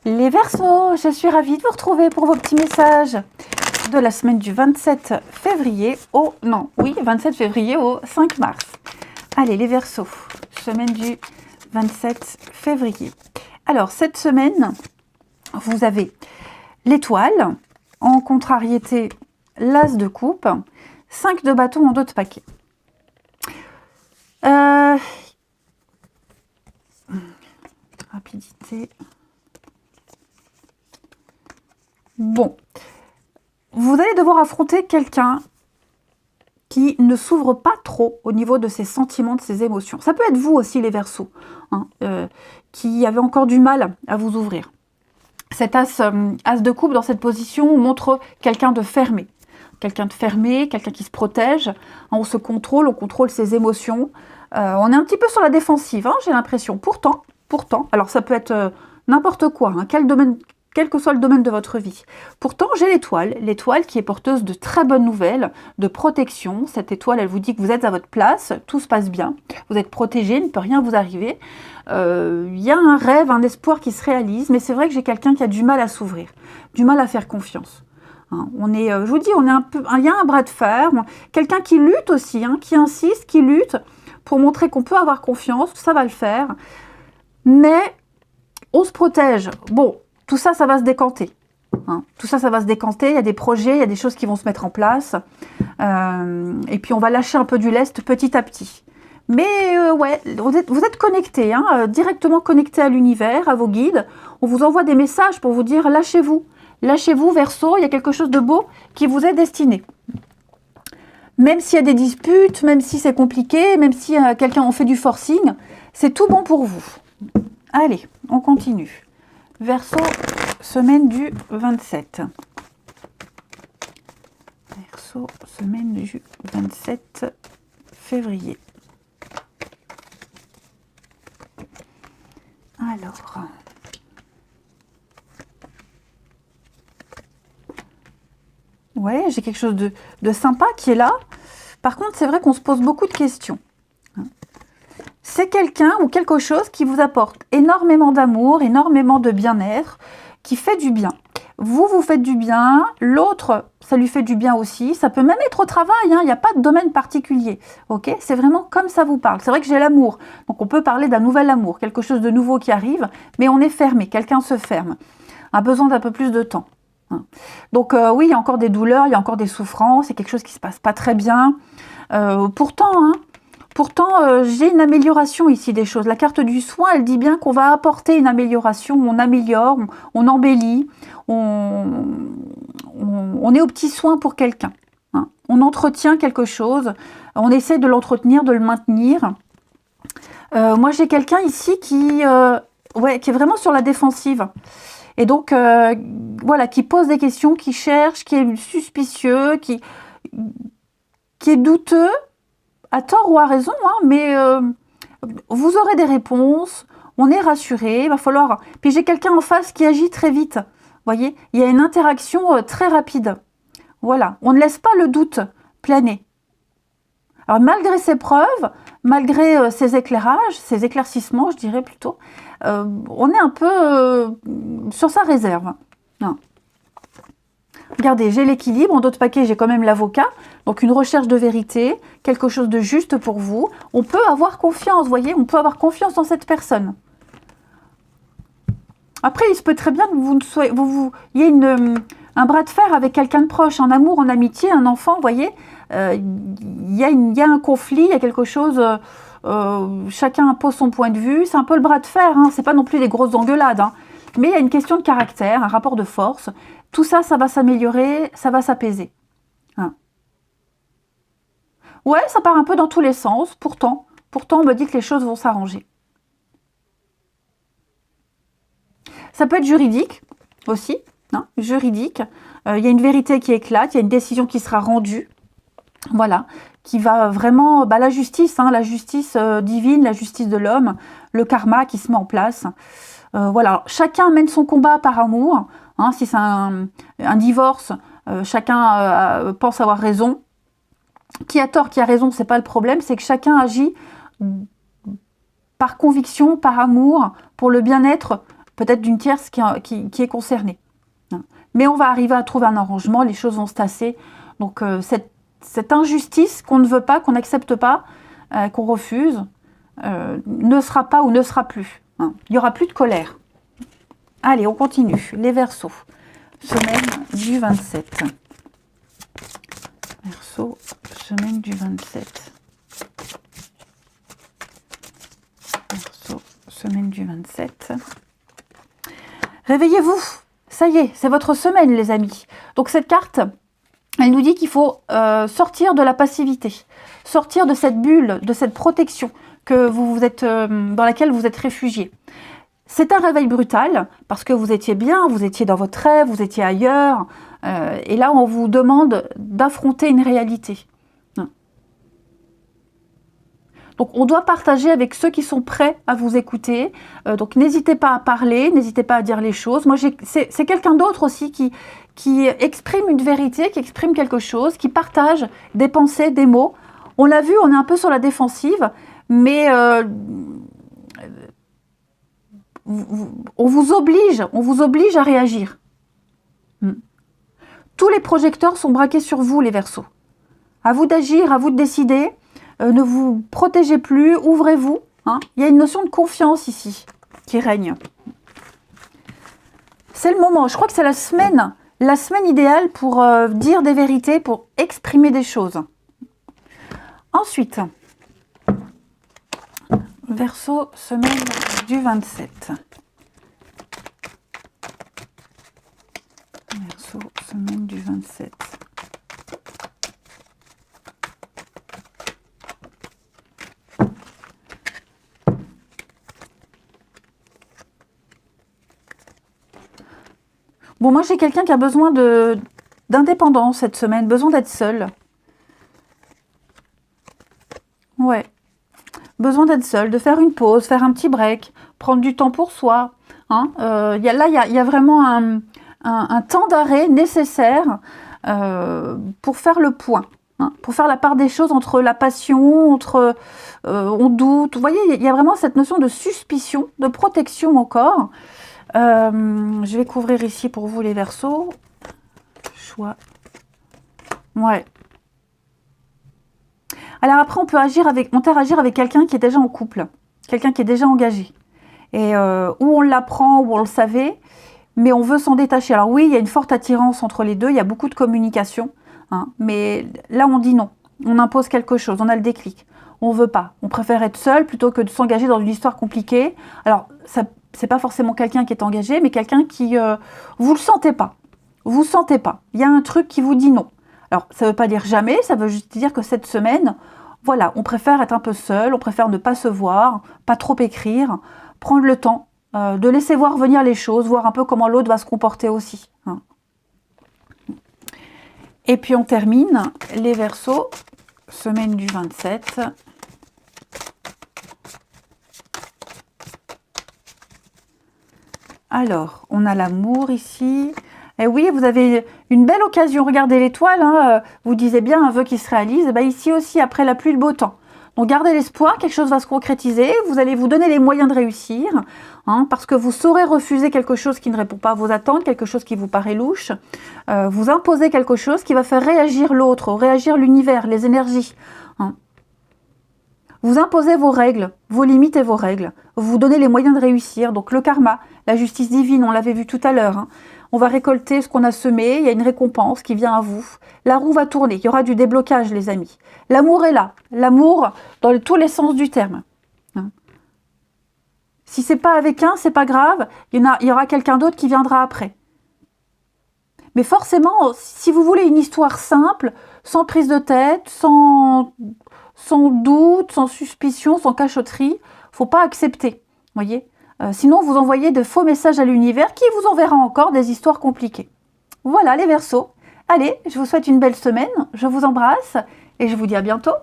Les Verseaux, je suis ravie de vous retrouver pour vos petits messages de la semaine du 27 février au... Non, oui, 27 février au 5 mars. Allez, les Verseaux, semaine du 27 février. Alors, cette semaine, vous avez l'étoile, en contrariété, l'as de coupe, 5 de bâton en dos de paquet. Rapidité... Bon, vous allez devoir affronter quelqu'un qui ne s'ouvre pas trop au niveau de ses sentiments, de ses émotions. Ça peut être vous aussi, les Verseaux, hein, qui avez encore du mal à vous ouvrir. Cet as de coupe dans cette position montre quelqu'un de fermé. Quelqu'un de fermé, quelqu'un qui se protège. Hein, on se contrôle, on contrôle ses émotions. On est un petit peu sur la défensive, hein, j'ai l'impression. Pourtant, alors ça peut être n'importe quoi, hein, quel que soit le domaine de votre vie. Pourtant, j'ai l'étoile qui est porteuse de très bonnes nouvelles, de protection. Cette étoile, elle vous dit que vous êtes à votre place, tout se passe bien, vous êtes protégé, il ne peut rien vous arriver. Il y a un rêve, un espoir qui se réalise, mais c'est vrai que j'ai quelqu'un qui a du mal à s'ouvrir, du mal à faire confiance. Hein, je vous dis, il y a un bras de fer, quelqu'un qui lutte aussi, hein, qui insiste, qui lutte pour montrer qu'on peut avoir confiance, ça va le faire, mais on se protège. Bon, tout ça, ça va se décanter. Hein. Tout ça, ça va se décanter. Il y a des projets, il y a des choses qui vont se mettre en place. Et puis, on va lâcher un peu du lest petit à petit. Mais ouais, vous êtes connectés, hein, directement connectés à l'univers, à vos guides. On vous envoie des messages pour vous dire lâchez-vous. Lâchez-vous, Verseau, il y a quelque chose de beau qui vous est destiné. Même s'il y a des disputes, même si c'est compliqué, même si quelqu'un en fait du forcing, c'est tout bon pour vous. Allez, on continue. Verseau, semaine du 27. Verseau, semaine du 27 février. Alors... Ouais, j'ai quelque chose de sympa qui est là. Par contre, c'est vrai qu'on se pose beaucoup de questions. C'est quelqu'un ou quelque chose qui vous apporte énormément d'amour, énormément de bien-être, qui fait du bien. Vous faites du bien, l'autre, ça lui fait du bien aussi. Ça peut même être au travail, hein, il n'y a pas de domaine particulier. Okay, c'est vraiment comme ça vous parle. C'est vrai que j'ai l'amour, donc on peut parler d'un nouvel amour, quelque chose de nouveau qui arrive, mais on est fermé, quelqu'un se ferme, a besoin d'un peu plus de temps. Donc oui, il y a encore des douleurs, il y a encore des souffrances, c'est quelque chose qui ne se passe pas très bien. Pourtant, j'ai une amélioration ici des choses. La carte du soin, elle dit bien qu'on va apporter une amélioration, on améliore, on embellit, on est au petit soin pour quelqu'un. Hein. On entretient quelque chose, on essaie de l'entretenir, de le maintenir. Moi, j'ai quelqu'un ici qui est vraiment sur la défensive. Et donc, voilà, qui pose des questions, qui cherche, qui est suspicieux, qui est douteux, à tort ou à raison, hein, mais vous aurez des réponses, on est rassuré, il va falloir... Puis j'ai quelqu'un en face qui agit très vite, vous voyez, il y a une interaction très rapide. Voilà, on ne laisse pas le doute planer. Alors malgré ces preuves, malgré ces éclairages, ces éclaircissements, je dirais plutôt, on est un peu sur sa réserve. Non. Regardez, j'ai l'équilibre, en d'autres paquets, j'ai quand même l'avocat, donc une recherche de vérité, quelque chose de juste pour vous. On peut avoir confiance, vous voyez, on peut avoir confiance dans cette personne. Après, il se peut très bien que il y ait un bras de fer avec quelqu'un de proche, en amour, en amitié, un enfant, vous voyez. Il y a un conflit, il y a quelque chose, chacun impose son point de vue, c'est un peu le bras de fer, hein, c'est pas non plus des grosses engueulades, hein, mais il y a une question de caractère, un rapport de force, tout ça, ça va s'améliorer, ça va s'apaiser. Hein. Ouais, ça part un peu dans tous les sens, pourtant on me dit que les choses vont s'arranger. Ça peut être juridique aussi, hein, juridique, il y a une vérité qui éclate, il y a une décision qui sera rendue, voilà, qui va vraiment, la justice, hein, la justice divine, la justice de l'homme, le karma qui se met en place. Voilà, alors, chacun mène son combat par amour. Hein, si c'est un divorce, chacun pense avoir raison. Qui a tort, qui a raison, c'est pas le problème, c'est que chacun agit par conviction, par amour, pour le bien-être peut-être d'une tierce qui est concernée. Mais on va arriver à trouver un arrangement, les choses vont se tasser. Donc cette injustice qu'on ne veut pas, qu'on n'accepte pas, qu'on refuse, ne sera pas ou ne sera plus. Il n'y aura plus de colère. Allez, on continue. Les Verseaux, semaine du 27. Verseau, semaine du 27. Verseau, semaine du 27. Réveillez-vous. Ça y est, c'est votre semaine, les amis. Donc cette carte, elle nous dit qu'il faut sortir de la passivité, sortir de cette bulle, de cette protection que vous êtes, dans laquelle vous êtes réfugié. C'est un réveil brutal, parce que vous étiez bien, vous étiez dans votre rêve, vous étiez ailleurs, et là on vous demande d'affronter une réalité. Donc on doit partager avec ceux qui sont prêts à vous écouter, donc n'hésitez pas à parler, n'hésitez pas à dire les choses. Moi c'est quelqu'un d'autre aussi qui exprime une vérité, qui exprime quelque chose, qui partage des pensées, des mots. On l'a vu, on est un peu sur la défensive, mais on vous oblige à réagir. Tous les projecteurs sont braqués sur vous, les Verseaux. À vous d'agir, à vous de décider. Ne vous protégez plus, ouvrez-vous. Il y a une notion de confiance ici qui règne. C'est le moment, je crois que c'est la semaine idéale pour dire des vérités, pour exprimer des choses. Ensuite, Verseau, semaine du 27. Verseau, semaine du 27. Bon, moi j'ai quelqu'un qui a besoin d'indépendance cette semaine, besoin d'être seul. Ouais. Besoin d'être seul, de faire une pause, faire un petit break, prendre du temps pour soi. Là, il y a vraiment un temps d'arrêt nécessaire pour faire le point, pour faire la part des choses entre la passion, entre on doute. Vous voyez, il y a vraiment cette notion de suspicion, de protection encore. Je vais couvrir ici pour vous les Verseaux. Choix. Ouais. Alors après, on peut interagir avec quelqu'un qui est déjà en couple, quelqu'un qui est déjà engagé. Et où on l'apprend, où on le savait, mais on veut s'en détacher. Alors oui, il y a une forte attirance entre les deux, il y a beaucoup de communication, mais là on dit non, on impose quelque chose, on a le déclic. On ne veut pas, on préfère être seul plutôt que de s'engager dans une histoire compliquée. Alors, c'est pas forcément quelqu'un qui est engagé, mais quelqu'un qui... vous le sentez pas, vous sentez pas. Il y a un truc qui vous dit non. Alors, ça ne veut pas dire jamais, ça veut juste dire que cette semaine, voilà, on préfère être un peu seul, on préfère ne pas se voir, pas trop écrire, prendre le temps de laisser voir venir les choses, voir un peu comment l'autre va se comporter aussi. Et puis on termine les Verseaux, semaine du 27. Alors, on a l'amour ici. Et oui, vous avez une belle occasion. Regardez l'étoile, vous disiez bien un vœu qui se réalise. Et bien ici aussi, après la pluie, le beau temps. Donc gardez l'espoir, quelque chose va se concrétiser. Vous allez vous donner les moyens de réussir. Parce que vous saurez refuser quelque chose qui ne répond pas à vos attentes, quelque chose qui vous paraît louche. Vous imposez quelque chose qui va faire réagir l'autre, réagir l'univers, les énergies. Vous imposez vos règles, vos limites et vos règles. Vous vous donnez les moyens de réussir. Donc le karma, la justice divine, on l'avait vu tout à l'heure. On va récolter ce qu'on a semé, il y a une récompense qui vient à vous. La roue va tourner, il y aura du déblocage, les amis. L'amour est là. L'amour dans tous les sens du terme. Si c'est pas avec un, c'est pas grave. Il y aura quelqu'un d'autre qui viendra après. Mais forcément, si vous voulez une histoire simple, sans prise de tête, sans doute, sans suspicion, sans cachotterie, faut pas accepter, voyez. Sinon, vous envoyez de faux messages à l'univers qui vous enverra encore des histoires compliquées. Voilà les Verseaux. Allez, je vous souhaite une belle semaine, je vous embrasse et je vous dis à bientôt.